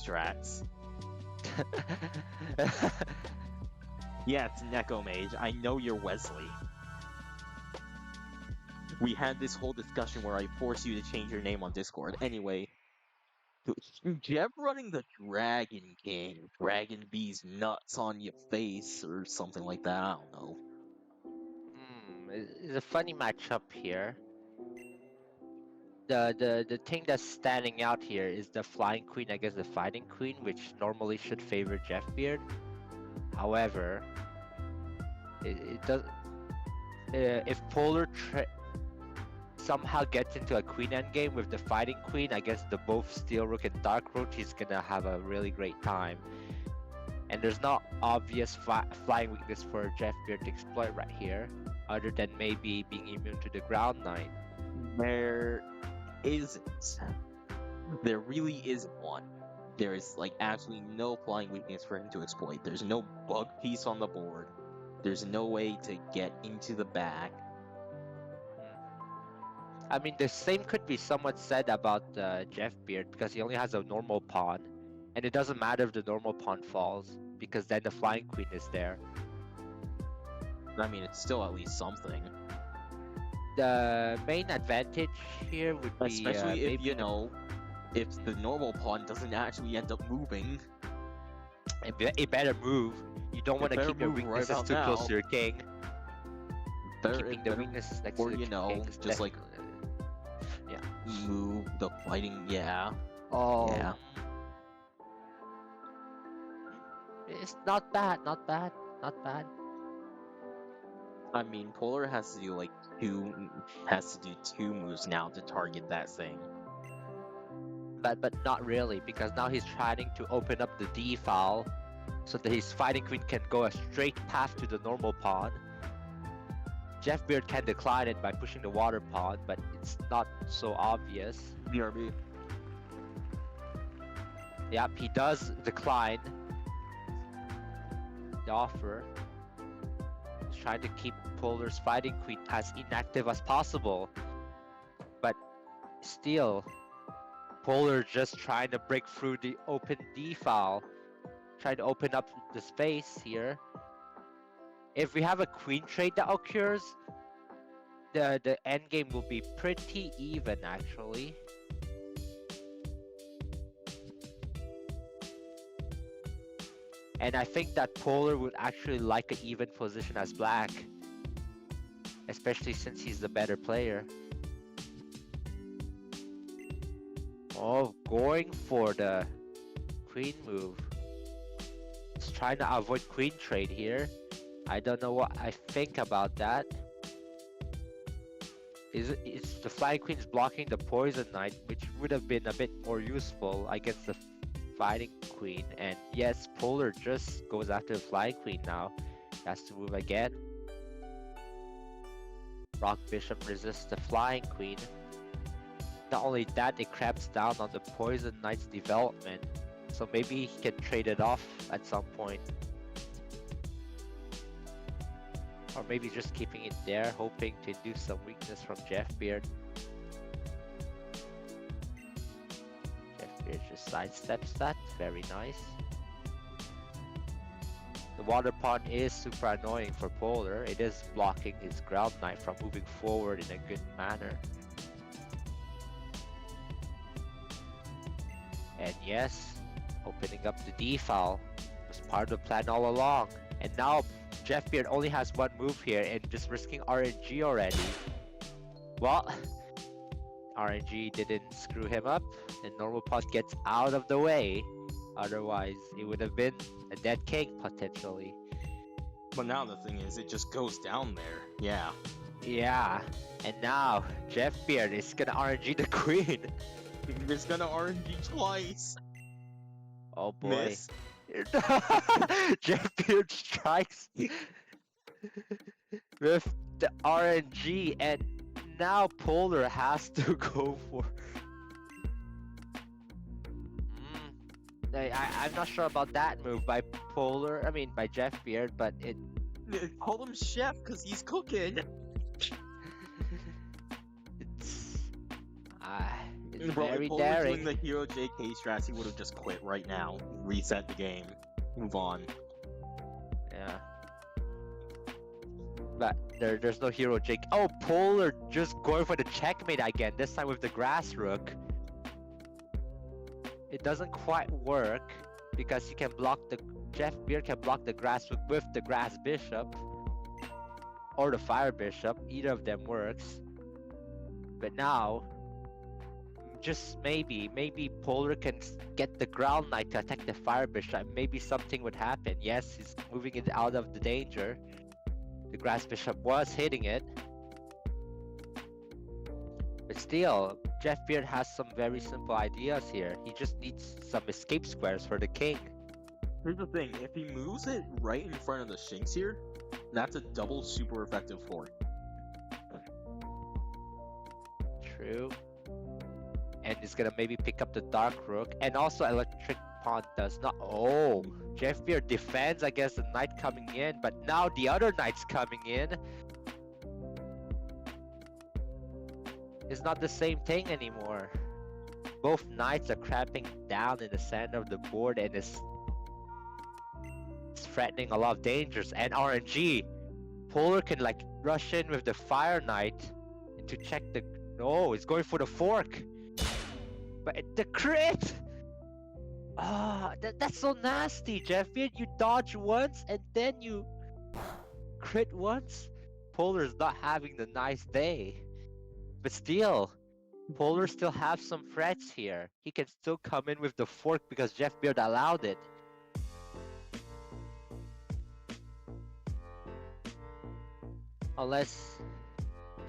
strats. Yeah, it's Neko Mage. I know you're Wesley. We had this whole discussion where I forced you to change your name on Discord. Anyway, Jeff running the Dragon King. Dragon Bee's nuts on your face or something like that. I don't know. It's a funny matchup here. The thing that's standing out here is the Flying Queen against the Fighting Queen, which normally should favor Jeff Beard. However, it does. If Polar somehow gets into a Queen endgame with the Fighting Queen against the both Steel Rook and Dark Roach, he's gonna have a really great time. And there's not obvious flying weakness for Jeff Beard to exploit right here, other than maybe being immune to the Ground Knight. There isn't. There really isn't one. There is like absolutely no flying weakness for him to exploit. There's no bug piece on the board. There's no way to get into the back. I mean, the same could be somewhat said about Jeff Beard, because he only has a normal pawn, and it doesn't matter if the normal pawn falls, because then the Flying Queen is there. I mean, it's still at least something. The main advantage here would be, especially if if the normal pawn doesn't actually end up moving. It better move. You don't want to keep your weaknesses right too close now. to your king. Keeping the better, weaknesses next or to the king is just like yeah. move the fighting. Yeah. Oh. Yeah. It's not bad, not bad, not bad. I mean, Polar has to do two moves now to target that thing. But not really, because now he's trying to open up the D file so that his Fighting Queen can go a straight path to the normal pawn. Jeff Beard can decline it by pushing the water pawn, but it's not so obvious. BRB. Yep, he does decline the offer. He's trying to keep Polar's Fighting Queen as inactive as possible. But still, Polar just trying to break through the open D file. Trying to open up the space here. If we have a queen trade that occurs, the endgame will be pretty even actually. And I think that Polar would actually like an even position as black, especially since he's the better player. Oh, going for the queen move. He's trying to avoid queen trade here. I don't know what I think about that. It's the Flying Queen's blocking the Poison Knight, which would have been a bit more useful against the Fighting Queen. And yes, Polar just goes after the Flying Queen now. He has to move again. Rock Bishop resists the Flying Queen. Not only that, it cramps down on the Poison Knight's development. So maybe he can trade it off at some point. Or maybe just keeping it there, hoping to induce some weakness from Jeff Beard. Jeff Beard just sidesteps that, very nice. The water pawn is super annoying for Polar. It is blocking his Ground Knight from moving forward in a good manner. And yes, opening up the D file was part of the plan all along. And now Jeff Beard only has one move here and just risking RNG already. Well, RNG didn't screw him up, and normal pawn gets out of the way. Otherwise, it would have been a dead king potentially. But now the thing is, it just goes down there. Yeah. Yeah, and now Jeff Beard is gonna RNG the queen. He's gonna RNG twice. Oh boy. Miss. Jeff Beard strikes with the RNG, and now Polar has to go for. I'm not sure about that move by by Jeff Beard, but it. Call him chef because he's cooking. It's Bro, if very Polar were doing daring. the Hero JK strats, he would have just quit right now, reset the game, move on. Yeah. But there's no hero Jake. Oh, Polar just going for the checkmate again, this time with the grass rook. It doesn't quite work because he can block the Jeff Beard can block the grass rook with the grass bishop or the fire bishop. Either of them works. But now, just maybe Polar can get the ground knight to attack the fire bishop. Maybe something would happen. Yes, he's moving it out of the danger. The grass bishop was hitting it. But still, Jeff Beard has some very simple ideas here. He just needs some escape squares for the king. Here's the thing, if he moves it right in front of the Shinx here, that's a double super effective fork. True. And he's gonna maybe pick up the dark rook. And also electric pawn does not. Oh, Jeff Beard defends against the knight coming in, but now the other knight's coming in. It's not the same thing anymore. Both knights are cramping down in the center of the board and it's threatening a lot of dangers. And RNG, Polar can like rush in with the fire knight to check the. No, he's going for the fork. But the crit! Ah, that's so nasty, Jeff Beard. You dodge once and then you crit once. Polar's not having the nice day. But still, Polar still have some threats here. He can still come in with the fork because Jeff Beard allowed it. Unless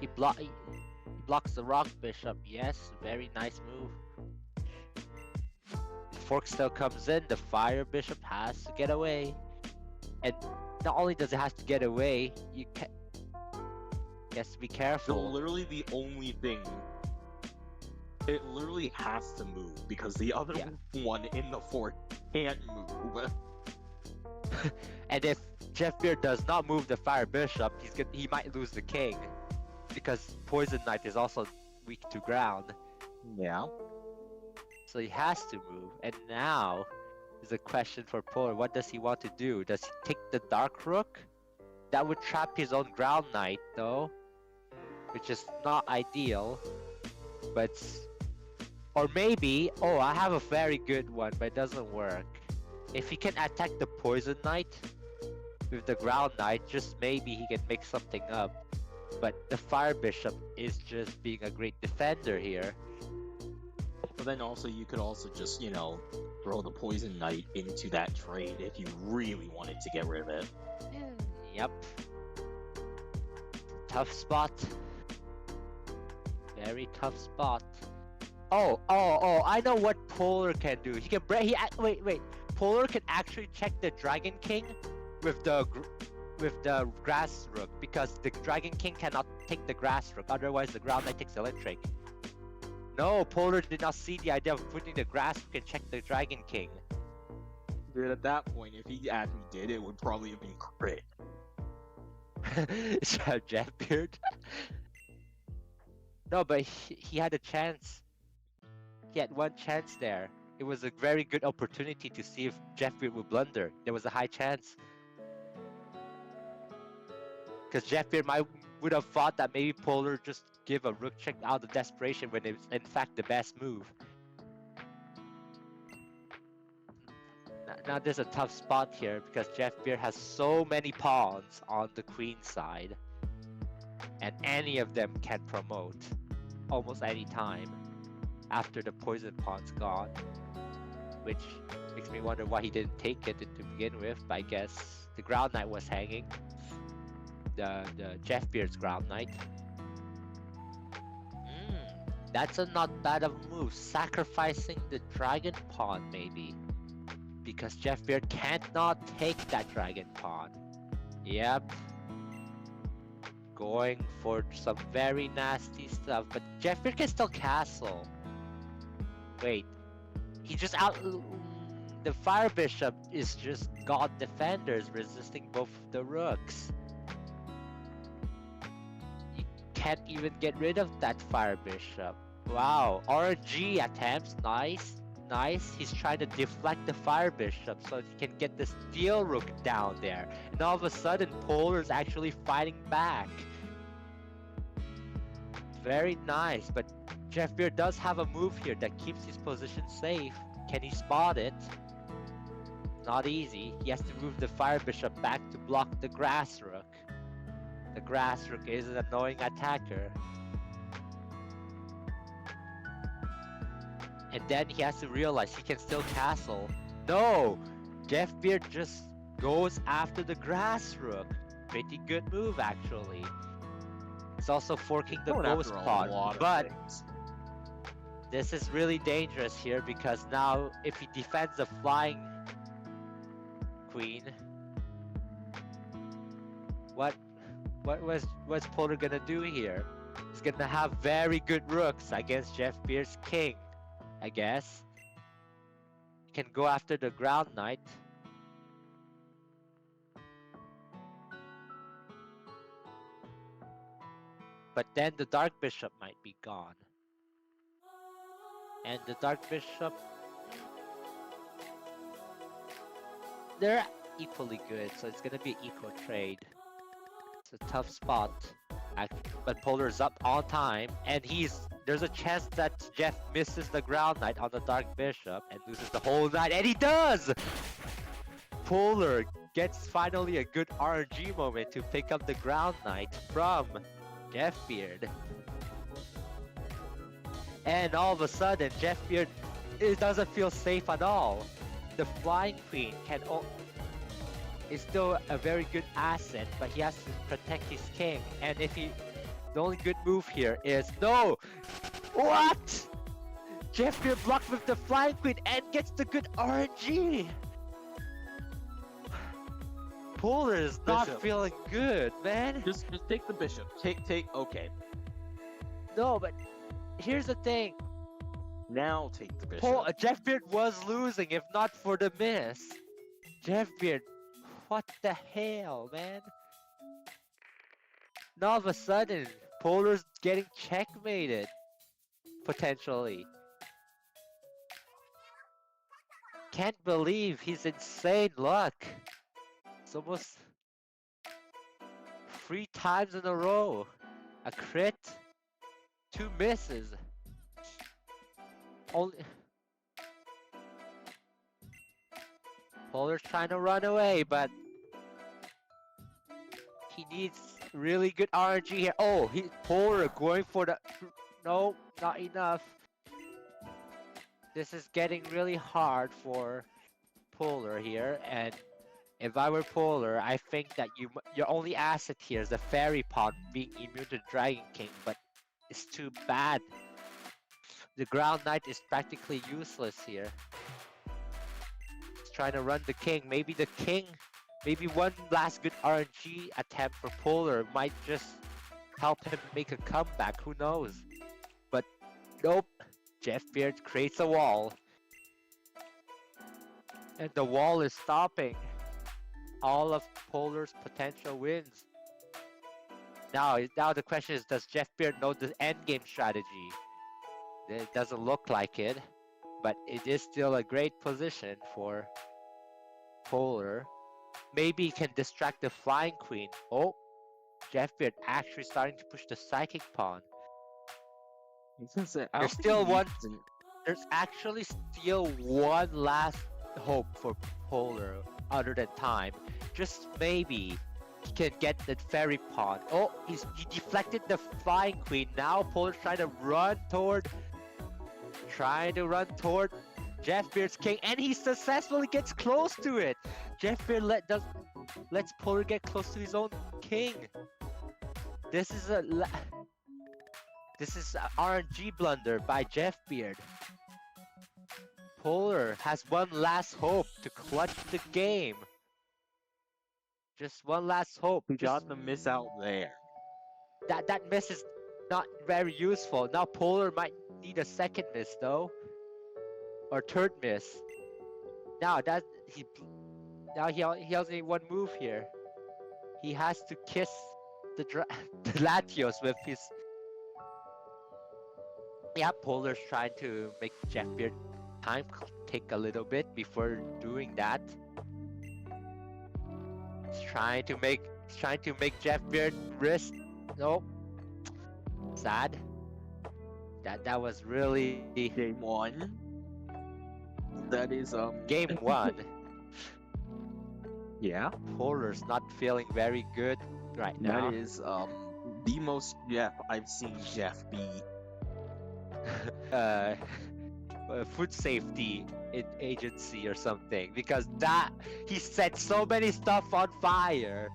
he blocks the rock bishop. Yes, very nice move. The fork still comes in. The fire bishop has to get away. And not only does it have to get away, you has to be So careful. literally the only thing, it literally has to move because the other one in the fort can't move. And if Jeff Beard does not move the fire bishop, he might lose the king because poison knight is also weak to ground. Yeah. So he has to move. And now is a question for Polar. What does he want to do? Does he take the dark rook? That would trap his own ground knight though, which is not ideal. But or maybe, oh, I have a very good one, but it doesn't work. If he can attack the poison knight with the ground knight, just maybe he can make something up. But the fire bishop is just being a great defender here. But then also you could also just, throw the poison knight into that trade if you really wanted to get rid of it. Yep. Tough spot. Very tough spot. Oh! I know what Polar can do. He can break. Wait. Polar can actually check the Dragon King with the grass rook because the Dragon King cannot take the grass rook. Otherwise, the ground knight takes electric. No, Polar did not see the idea of putting the grass rook and check the Dragon King. Dude, at that point, if he actually did, it would probably have been crit. Jeff Beard. No, but he had a chance. He had one chance there. It was a very good opportunity to see if Jeff Beard would blunder. There was a high chance. Because Jeff Beard would have thought that maybe Polar just give a rook check out of desperation when it's in fact the best move. Now there's a tough spot here because Jeff Beard has so many pawns on the queen side. And any of them can promote almost any time after the poison pawn's gone. Which makes me wonder why he didn't take it to begin with. But I guess the ground knight was hanging. The Jeff Beard's ground knight. That's a not bad of a move. Sacrificing the dragon pawn maybe. Because Jeff Beard can't not take that dragon pawn. Yep. Going for some very nasty stuff. But Jeff Beard can still castle. Wait. He just the fire bishop is just god defenders resisting both of the rooks. You can't even get rid of that fire bishop. Wow, RNG attempts, nice, nice. He's trying to deflect the Fire Bishop so he can get the Steel Rook down there. And all of a sudden, Polar's actually fighting back. Very nice, but Jeff Beard does have a move here that keeps his position safe. Can he spot it? Not easy. He has to move the Fire Bishop back to block the Grass Rook. The Grass Rook is an annoying attacker. And then he has to realize he can still castle. No! Jeff Beard just goes after the Grass Rook. Pretty good move, actually. It's also forking the Going Ghost after a Pod, lot of but things. this is really dangerous here because now if he defends the Flying Queen, what what's Polar gonna do here? He's gonna have very good rooks against Jeff Beard's king, I guess. He can go after the Ground Knight. But then the Dark Bishop might be gone. And the Dark Bishop, they're equally good, so it's gonna be an equal trade. It's a tough spot. But Polar's up on time, and there's a chance that Jeff misses the Ground Knight on the Dark Bishop and loses the whole night, and he does! Polar gets finally a good RNG moment to pick up the Ground Knight from Jeff Beard. And all of a sudden, Jeff Beard, it doesn't feel safe at all. The Flying Queen is still a very good asset, but he has to protect his king. And the only good move here is no. What? Jeff Beard blocked with the Flying Queen and gets the good RNG. Polar is not Bishop. feeling good, man. Just take the bishop. Okay. No, but here's the thing. Now take the bishop. Jeff Beard was losing if not for the miss. Jeff Beard, what the hell, man? Now all of a sudden, Polar's getting checkmated. Potentially. Can't believe his insane luck. It's almost 3 times in a row. A crit, 2 misses. Only Polar's trying to run away, but he needs really good RNG here. Oh, Polar going for the... No, not enough. This is getting really hard for Polar here, and if I were Polar, I think that your only asset here is the Fairy Pawn being immune to Dragon King, but it's too bad. The Ground Knight is practically useless here. He's trying to run the king. Maybe one last good RNG attempt for Polar might just help him make a comeback. Who knows? But nope. Jeff Beard creates a wall. And the wall is stopping all of Polar's potential wins. Now the question is, does Jeff Beard know the endgame strategy? It doesn't look like it, but it is still a great position for Polar. Maybe he can distract the Flying Queen. Oh, Jeff Beard actually starting to push the Psychic Pawn. There's still one. There's actually still one last hope for Polar other than time. Just maybe he can get the Fairy Pawn. Oh, he deflected the Flying Queen. Now Polar's trying to run toward Jeff Beard's king, and he successfully gets close to it. Jeff Beard lets Polar get close to his own king. This is a RNG blunder by Jeff Beard. Polar has one last hope to clutch the game. Just one last hope. We got the miss out there. That miss is not very useful. Now Polar might need a second miss though, or third miss. Now he only need one move here. He has to kiss the Latios with his Yeah, Polar's trying to make Jeff Beard time take a little bit before doing that. He's trying to make Jeff Beard risk. Nope, sad. That was really Game one. That is game one. yeah. Polar's not feeling very good right That now. is the most Jeff I've seen Jeff be. uh, food safety agency or something, because that he set so many stuff on fire,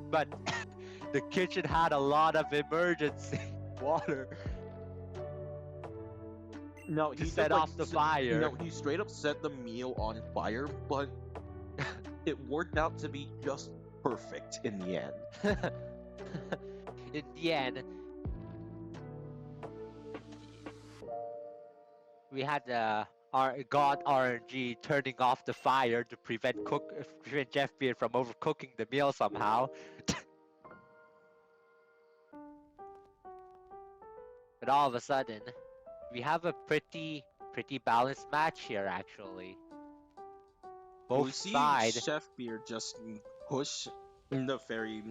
but the kitchen had a lot of emergency water No, to he just set like off the fire. no, he straight up set the meal on fire, but it worked out to be just perfect in the end. In the end, we had our god RNG turning off the fire to prevent Jeff Beard from overcooking the meal somehow. But all of a sudden, we have a pretty balanced match here actually. We Both see side. Chef Beer just push the fairy,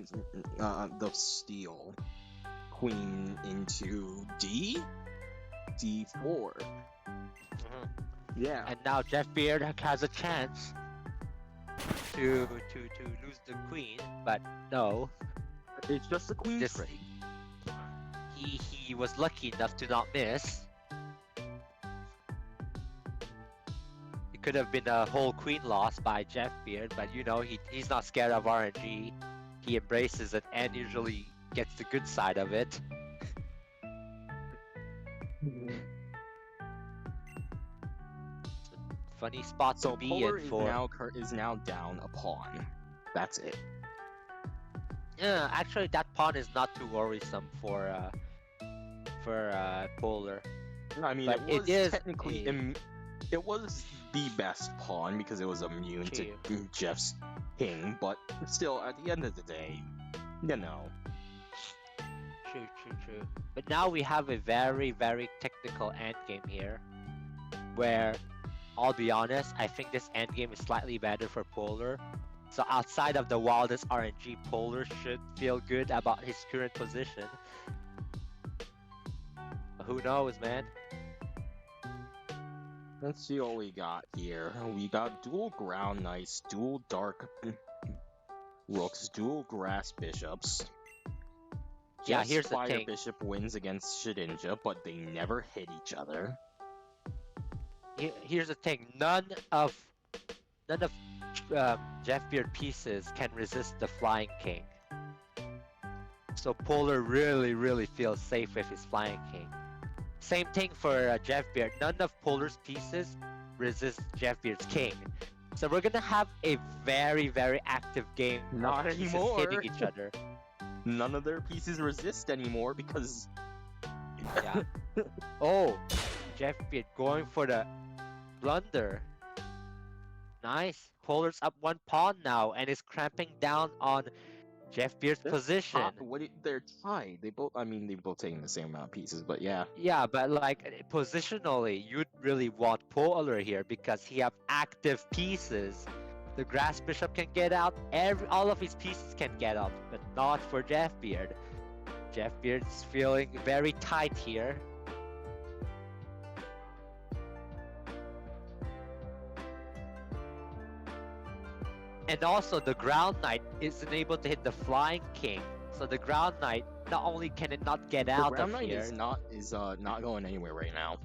the steel queen into D4. Mhm. Yeah, And now Jeff Beard has a chance to lose the queen, but no. it's just a queen This trade. he was lucky enough to not miss. It could have been a whole queen loss by Jeff Beard, but you know he's not scared of RNG. He embraces it and usually gets the good side of it. Funny spot to So be in Polar for. is now down a pawn. That's it. Yeah, actually that pawn is not too worrisome for Polar, I mean, but it it was is technically a it was the best pawn because it was immune to true, Jeff's king, but still, at the end of the day, you know. true. But now we have a very technical endgame here, where I'll be honest, I think this endgame is slightly better for Polar. So outside of the wildest RNG, Polar should feel good about his current position. But who knows, man? Let's see what we got here. We got dual ground knights, dual dark rooks, dual grass bishops. Yeah, Jeff's here's the fire thing. bishop wins against Shedinja, but they never hit each other. Here's the thing. None of Jeff Beard pieces can resist the Flying King. So Polar really feels safe with his Flying King. Same thing for Jeff Beard. None of Polar's pieces resist Jeff Beard's king. So we're gonna have a very active game Not of pieces anymore. hitting each other. None of their pieces resist anymore because Yeah. Oh, Jeff Beard going for the blunder. Nice. Polar's up one pawn now and is cramping down on Jeff Beard's position. they're tied. They both, I mean, they both taking the same amount of pieces, but yeah. Yeah, but like positionally, you'd really want Polar here because he have active pieces. The Grass Bishop can get out, all of his pieces can get out, but not for Jeff Beard. Jeff Beard's feeling very tight here. And also the Ground Knight isn't able to hit the Flying King. So the Ground Knight, not only can it not get The out Ground of Knight here, is not going anywhere right now.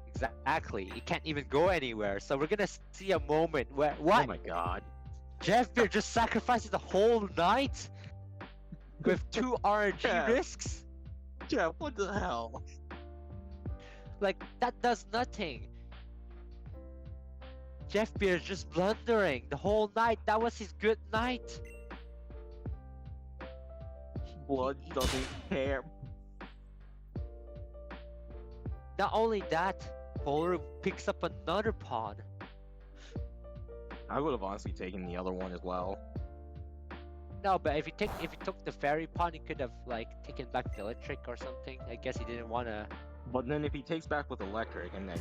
exactly, it can't even go anywhere. So we're gonna see a moment where Oh what? my god. Jeff Beard just sacrifices the whole night with 2 RNG Yeah. risks? Jeff, what the hell? Like, that does nothing. Jeff Beard's just blundering the whole night. That was his good night. Blood doesn't care. Not only that, Polar picks up another pawn. I would have honestly taken the other one as well. No, but if he took the fairy pawn, he could have like taken back the electric or something. I guess he didn't wanna But then if he takes back with electric, and then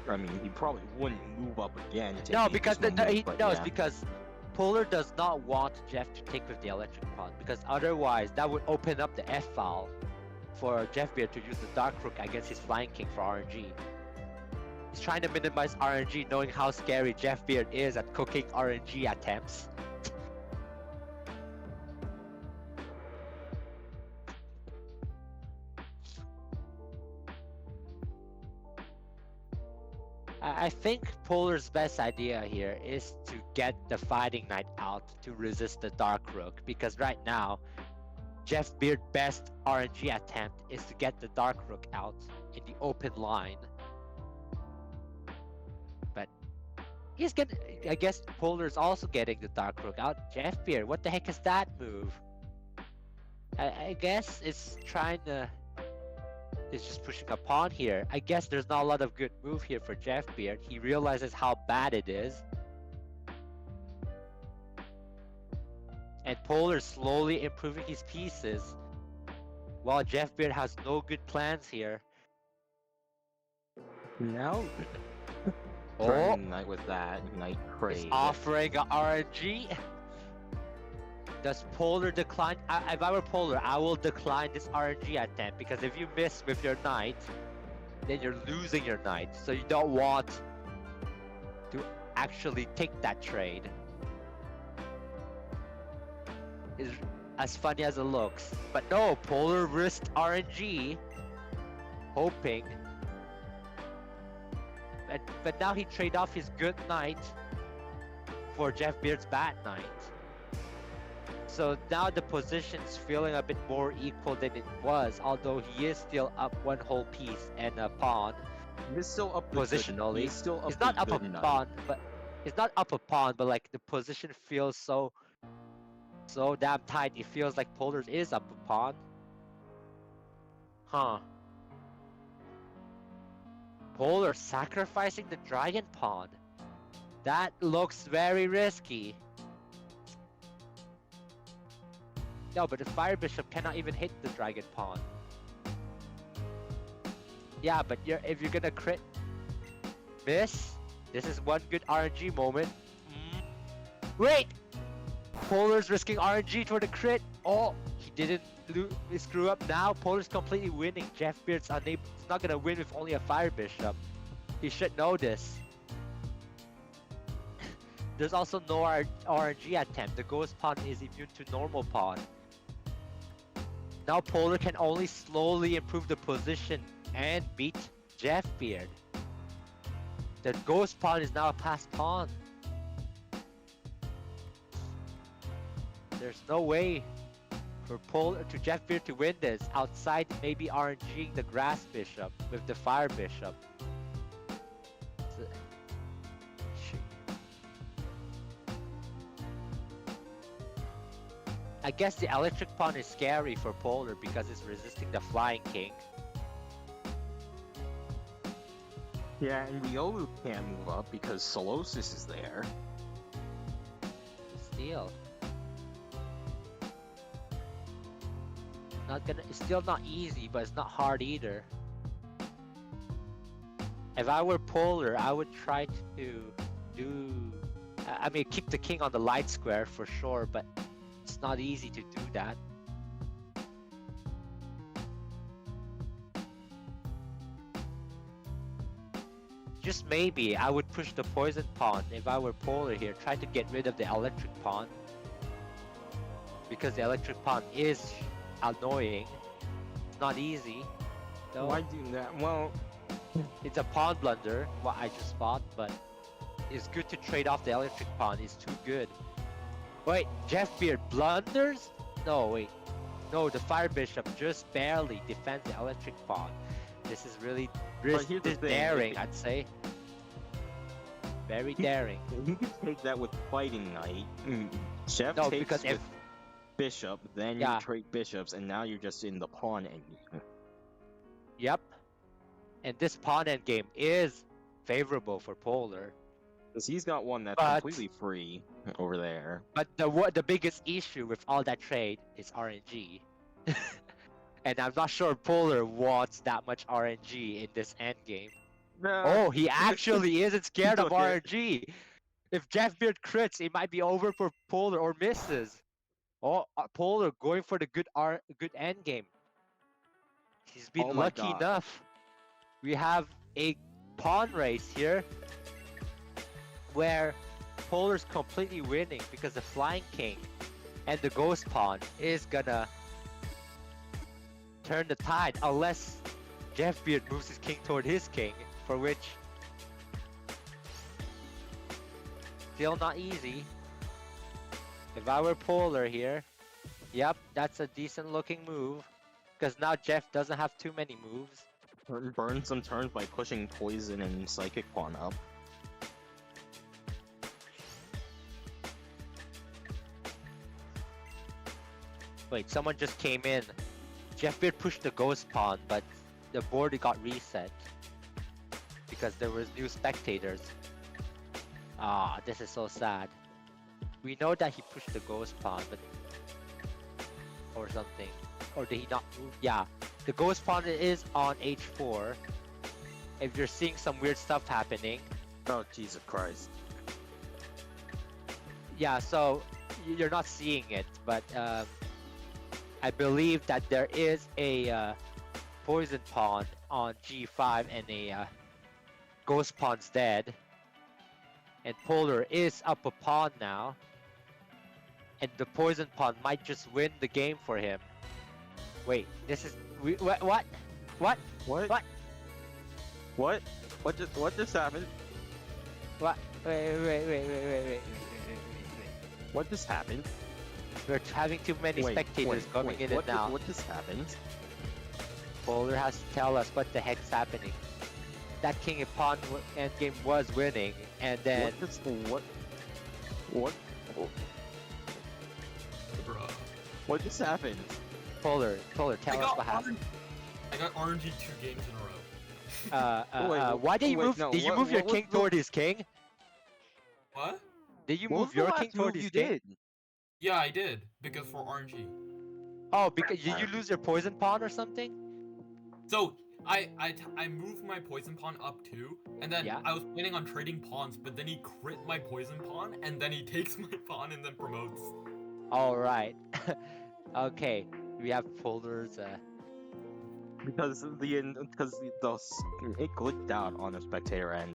I mean he probably wouldn't move up again to take No, the because additional move. he But knows yeah, because Polar does not want Jeff to take with the electric pawn because otherwise that would open up the F file for Jeffbeard to use the Dark Rook against his Flying King for RNG. He's trying to minimize RNG, knowing how scary Jeffbeard is at cooking RNG attempts. I think Polar's best idea here is to get the Fighting Knight out to resist the Dark Rook, because right now, Jeff Beard's best RNG attempt is to get the Dark Rook out in the open line. But he's gonna. I guess Polar's also getting the Dark Rook out. Jeff Beard, what the heck is that move? I guess it's trying to. It's just pushing a pawn here. I guess there's not a lot of good move here for Jeff Beard. He realizes how bad it is. And Polar's slowly improving his pieces, while Jeff Beard has no good plans here. now Oh, threatening knight with that knight is trade. offering a RNG. Does Polar decline? If I were Polar, I will decline this RNG attempt, because if you miss with your knight, then you're losing your knight. So you don't want to actually take that trade. Is as funny as it looks. But no, Polar risked RNG, hoping. But now he traded off his good knight for Jeff Beard's bad knight. So now the position's feeling a bit more equal than it was, although he is still up one whole piece and a pawn. He's still up Positionally. He's still up He's not the up a good knight. pawn, but it's not up a pawn, but like the position feels so damn tight. It feels like Polar's is up a pawn. Huh. Polar sacrificing the dragon pawn. That looks very risky. No, but the Fire Bishop cannot even hit the dragon pawn. Yeah, but if you're gonna crit miss, this is one good RNG moment. Wait! Polar's risking RNG for the crit. Oh, he didn't screw up now. Polar's completely winning. Jeff Beard's unable. He's not gonna win with only a Fire Bishop. He should know this. There's also no RNG attempt. The Ghost Pawn is immune to normal pawn. Now Polar can only slowly improve the position and beat Jeff Beard. The Ghost Pawn is now a passed pawn. There's no way for Jeff Beard to win this outside maybe RNGing the Grass Bishop with the Fire Bishop. I guess the Electric Pawn is scary for Polar because it's resisting the Flying King. Yeah, and Riolu can't move up because Solosis is there. Still. It's still not easy, but it's not hard either. If I were Polar, I would try to keep the king on the light square for sure, but it's not easy to do that. Just maybe I would push the poison pawn if I were Polar here, try to get rid of the electric pawn, because the electric pawn is annoying. It's not easy. No. Why do that? Well, it's a pawn blunder, what I just thought, but it's good to trade off the electric pawn. It's too good. Wait, Jeff Beard blunders? No, wait. No, the Fire Bishop just barely defends the electric pawn. This is really daring, I'd say. Very daring. You can take that with Fighting Knight. Jeff No, takes because with Bishop, then Yeah. you trade Bishops, and now you're just in the pawn endgame. Yep. And this pawn endgame is favorable for Polar. Because he's got one that's But- completely free over there. But the biggest issue with all that trade is RNG. And I'm not sure Polar wants that much RNG in this endgame. Nah, Oh, he actually isn't he scared of took it. RNG. If Jeff Beard crits, it might be over for Polar or misses. Oh, Polar going for the good end game. He's been Oh my lucky god. enough. We have a pawn race here where Polar's completely winning because the Flying King and the Ghost Pawn is gonna turn the tide unless Jeff Beard moves his king toward his king, for which still not easy. If I were Polar here, yep, that's a decent looking move. Because now Jeff doesn't have too many moves. Burn some turns by pushing poison and psychic pawn up. Wait, someone just came in. Jeff Beard pushed the ghost pawn, but the board got reset. Because there was new spectators. Ah, this is so sad. We know that he pushed the ghost pawn, but... or something. Or did he not move? Yeah, the ghost pawn is on h4. If you're seeing some weird stuff happening. Oh, Jesus Christ. Yeah, so you're not seeing it, but I believe that there is a poison pawn on g5 and a ghost pawn's dead. And Polar is up a pawn now. And the poison pawn might just win the game for him. Wait, this is... what? What? What? What? What? What just happened? What? Wait. What just happened? We're having too many spectators coming in and out. What just happened? Polar has to tell us what the heck's happening. That king and pawn endgame was winning, and then... What? Bruh. What just happened? Polar, tell us what happened. I got RNG 2 games in a row. Why did you move? no, did you move your king toward his king? What? Did you What move was the your last king toward move his you king? did? Yeah, I did. Because for RNG. Oh, because did you lose your poison pawn or something? So, I moved my poison pawn up too, and then Yeah. I was planning on trading pawns, but then he crit my poison pawn, and then he takes my pawn and then promotes. Alright. Okay. We have Polar's Because it glitched out on the spectator end.